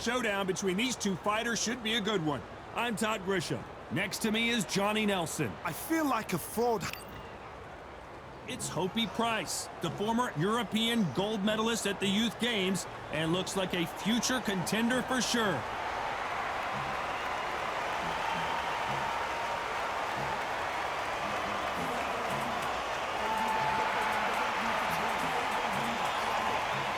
Showdown between these two fighters should be a good one. I'm Todd Grisham. Next to me is Johnny Nelson. I feel like a fraud. It's Hopi Price, the former European gold medalist at the Youth Games, and looks like a future contender for sure.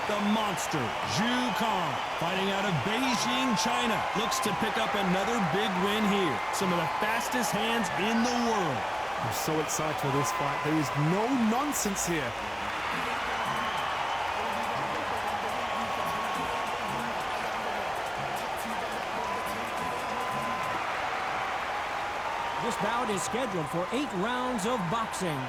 The monster, Zhu Kang, fighting out of Beijing, China, looks to pick up another big win here. Some of the fastest hands in the world. I'm so excited for this fight. There is no nonsense here. This bout is scheduled for 8 rounds of boxing.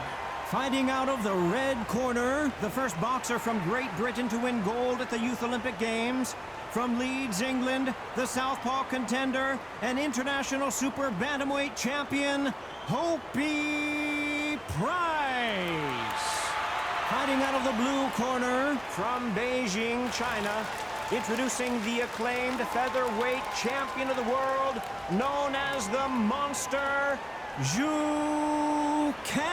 Fighting out of the red corner, the first boxer from Great Britain to win gold at the Youth Olympic Games. From Leeds, England, the southpaw contender and international super bantamweight champion, Hopi Price. Fighting out of the blue corner, from Beijing, China, introducing the acclaimed featherweight champion of the world, known as the Monster, Zhu Kang.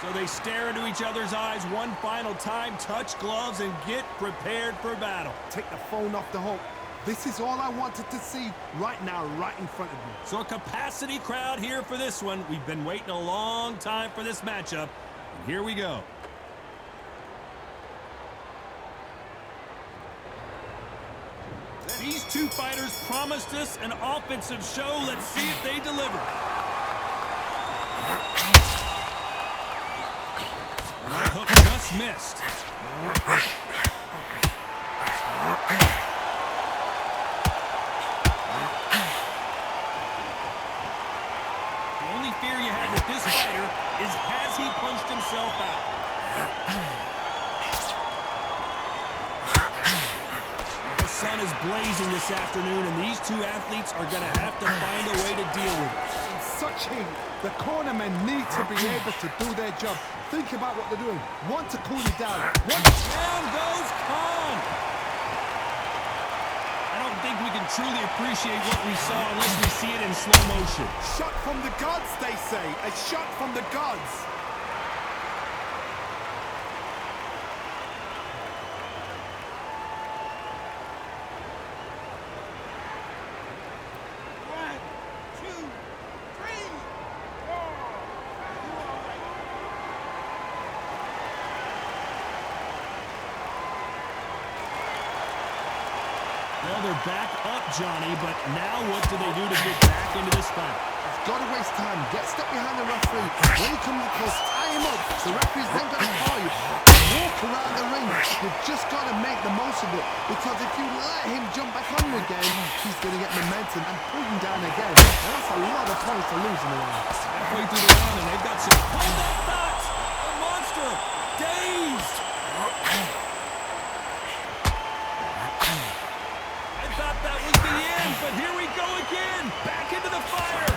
So they stare into each other's eyes one final time, touch gloves, and get prepared for battle. Take the phone off the hook. This is all I wanted to see right now, right in front of me. So a capacity crowd here for this one. We've been waiting a long time for this matchup. And here we go. These two fighters promised us an offensive show. Let's see if they deliver. Right hook just missed. The only fear you had with this fighter is has he punched himself out? The sun is blazing this afternoon, and these two athletes are going to have to find a way to deal with it. In such heat, the cornermen need to be able to do their job. Think about what they're doing. Want to cool you down. Down goes Khan. I don't think we can truly appreciate what we saw unless we see it in slow motion. Shot from the gods, they say. A shot from the gods. Well, they're back up, Johnny, but now what do they do to get back into this fight? Got to waste time. Get stuck behind the referee. When he comes close, tie him up. The referee's then got to call you. Walk around the ring. You've just got to make the most of it. Because if you let him jump back on you again, he's going to get momentum and pull you down again. And that's a lot of points to lose in the round. Halfway through the round, and they've got some... Hold that thought! The monster! Dazed! I thought that was the end, but here we go again! Back into the fire!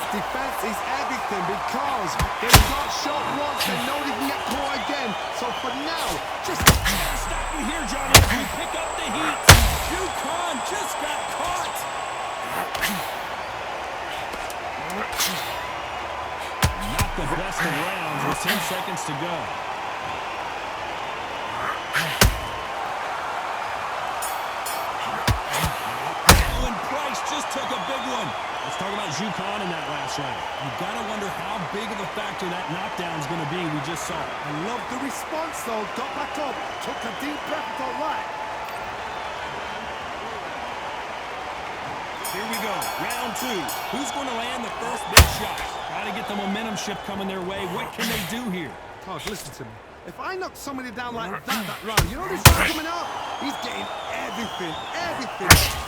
Defense is everything because they got shot once and know they can get caught again. So for now, just stop you here, Johnny, as we pick up the heat. Zhu Kang just got caught. Not the best of rounds with 10 seconds to go. Oh, and Price just took a big one. Let's talk about Zhu Kang in that last round. You've got to wonder how big of a factor that knockdown is going to be. We just saw it. I love the response, though. Got back up, took a deep breath, all right. Here we go, round 2. Who's going to land the first big shot? Got to get the momentum shift coming their way. What can they do here? Todd, listen to me. If I knock somebody down like that round, you know this round coming out? He's getting everything,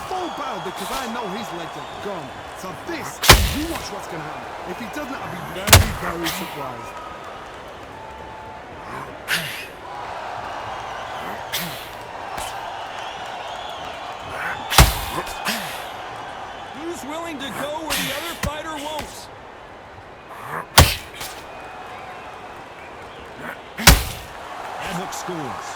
full barrel because I know his legs are gone. So this, you watch what's going to happen. If he doesn't, I'll be very, very surprised. Who's willing to go where the other fighter won't? That hook scores.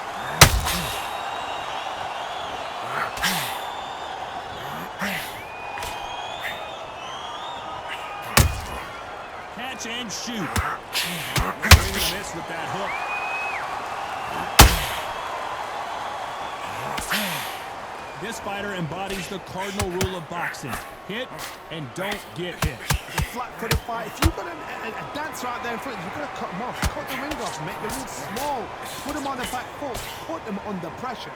catch and shoot. Swing and miss with that hook. This fighter embodies the cardinal rule of boxing. Hit and don't get hit. Flat-footed fight. If you've got a dancer out there in front, you've got to cut him off. Cut the ring off. Make the ring small. Put him on the back foot. Put him under pressure.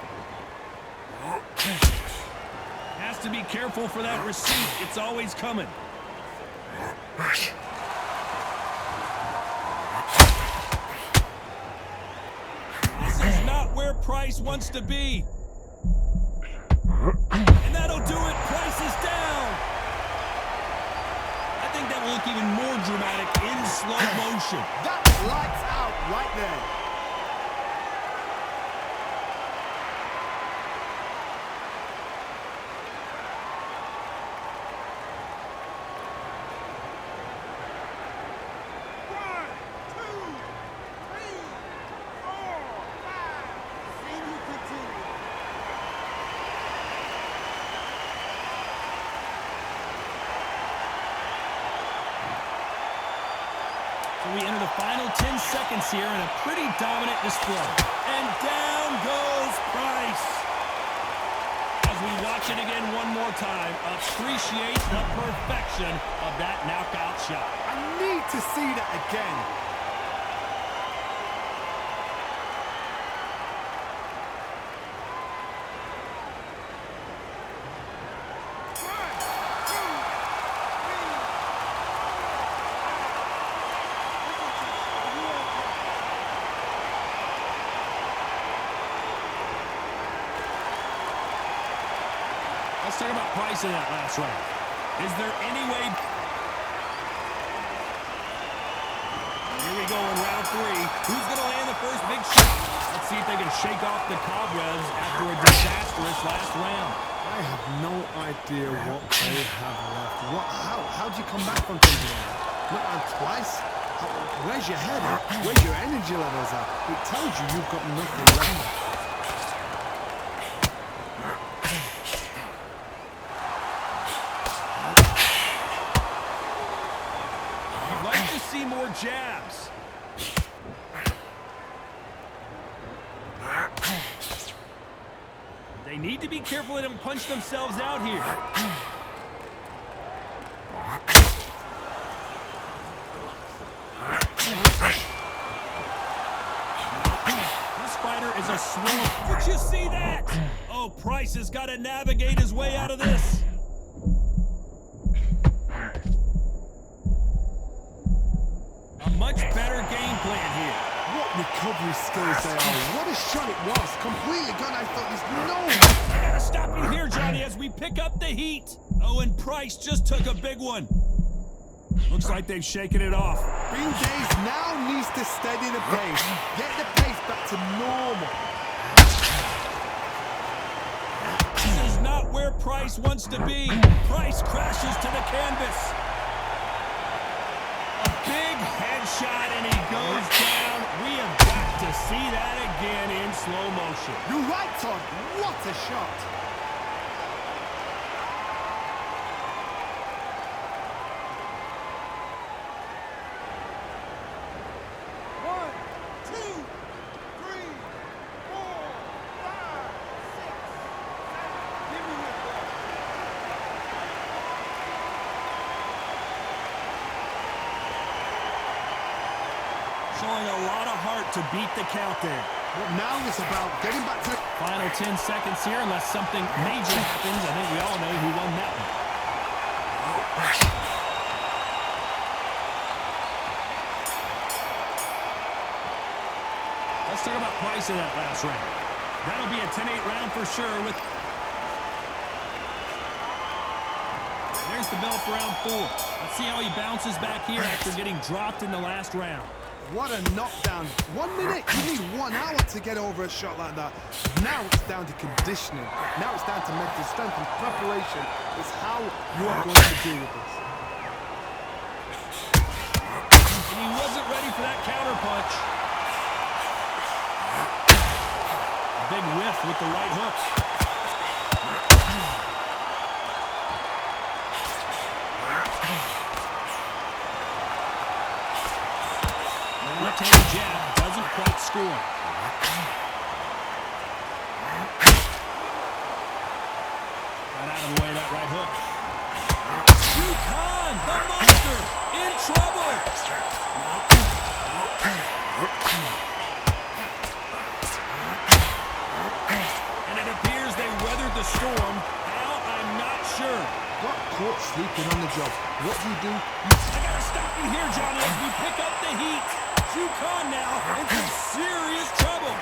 Has to be careful for that receipt. It's always coming. This is not where Price wants to be. And that'll do it. Price is down. I think that will look even more dramatic in slow motion. That's lights out right there. So we enter the final 10 seconds here in a pretty dominant display. And down goes Price. As we watch it again one more time, appreciate the perfection of that knockout shot. I need to see that again. Let's talk about Price in that last round. Is there any way... Here we go in round 3. Who's going to land the first big shot? Let's see if they can shake off the cobwebs after a disastrous last round. I have no idea what they have left. How do you come back from something like that? Not on twice? Where's your head at? Where's your energy levels at? It tells you you've got nothing left. See more jabs. They need to be careful they don't punch themselves out here. This fighter is a swimmer. Did you see that? Oh, Price has got to navigate his way out of this. Much better game plan here. What recovery skills they are. What a shot it was. Completely gone. I thought there's no... I gotta stop you here, Johnny, as we pick up the heat. Oh, and Price just took a big one. Looks like they've shaken it off. Green Days now needs to steady the pace. Get the pace back to normal. This is not where Price wants to be. Price crashes to the canvas. Big headshot, and he goes down. We have got to see that again in slow motion. You're right, Todd. What a shot. One, two, three, four, five, six, seven. Give me your ball. Showing a lot of heart to beat the count there. But now it's about getting back to the... Final 10 seconds here, unless something major happens. I think we all know who won that one. Let's talk about Price in that last round. That'll be a 10-8 round for sure. There's the bell for round 4. Let's see how he bounces back here after getting dropped in the last round. What a knockdown. 1 minute. You need 1 hour to get over a shot like that. Now it's down to conditioning. Now it's down to mental strength and preparation. It's how you are going to deal with this. And he wasn't ready for that counter punch. Big whiff with the right hook. left-handed jab doesn't quite score. Right out of the way, that right hook. Shao Kahn, the monster, in trouble. And it appears they weathered the storm. How? I'm not sure. Got caught sleeping on the job. What do? I gotta stop you here, Johnny, as we pick up the heat. Shao Kahn now in some serious trouble.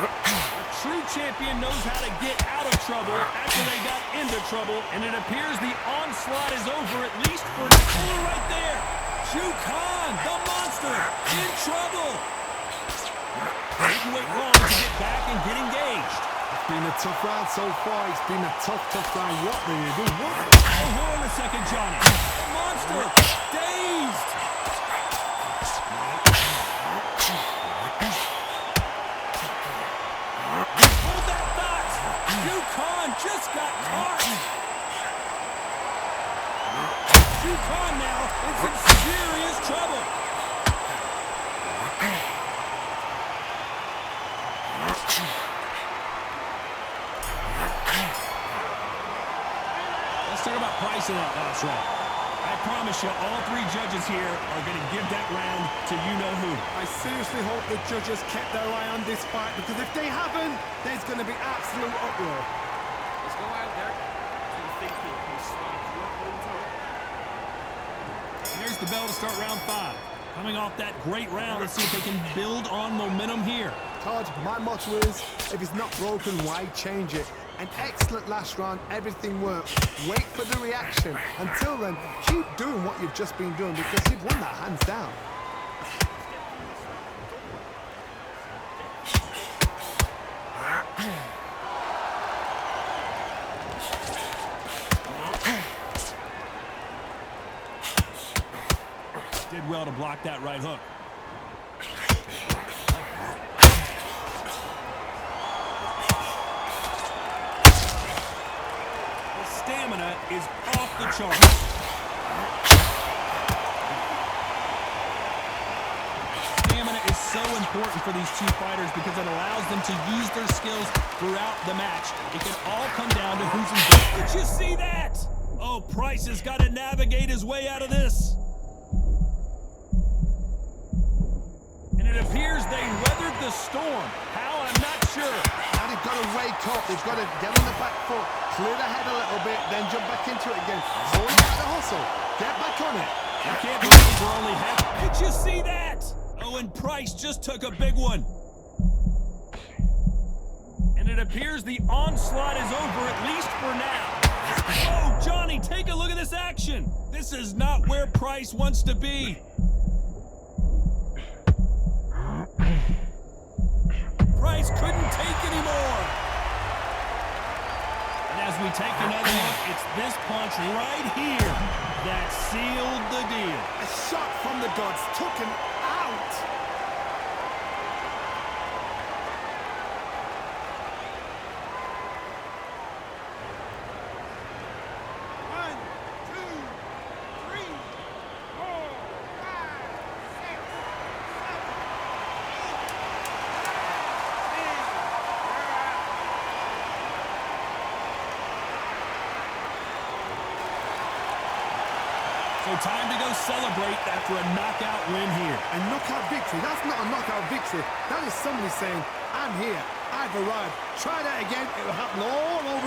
A true champion knows how to get out of trouble after they got into trouble, and it appears the onslaught is over, at least for now. Right there. Shao Kahn, the monster, in trouble. Didn't wait long to get back and get engaged. It's been a tough round so far. It's been a tough round. What do you do? What? Oh, hold on a second, Johnny. The monster, dazed. Hold that thought. Shao Kahn just got caught. Shao Kahn now in some serious trouble. Let's talk about Price in that last round. I promise you, all three judges here are going to give that round to you-know-who. I seriously hope the judges kept their eye on this fight, because if they haven't, there's going to be absolute uproar. Let's go out there. Do you think he can slide your into it? Here's the bell to start round 5. Coming off that great round, let's see if they can build on momentum here. Todd, my motto is, if it's not broken, why change it? An excellent last round, everything worked. Wait for the reaction. Until then, keep doing what you've just been doing, because you've won that hands down. Did well to block that right hook. Stamina is off the charts. Stamina is so important for these two fighters because it allows them to use their skills throughout the match. It can all come down to who's in good. Did you see that? Oh, Price has got to navigate his way out of this. And it appears they weathered the storm. How? I'm not sure. Now they've got to wake up. They've got to get on the back foot, clear the head a little bit, then jump back into it again. So you got the hustle. Get back on it. You can't believe we're only half. Did you see that? Oh, and Price just took a big one. And it appears the onslaught is over, at least for now. Oh, Johnny, take a look at this action. This is not where Price wants to be. Price couldn't take anymore. And as we take another look, it's this punch right here that sealed the deal. A shot from the gods took him out. So time to go celebrate after a knockout win here. A knockout victory? That's not a knockout victory. That is somebody saying, I'm here, I've arrived. Try that again, it will happen all over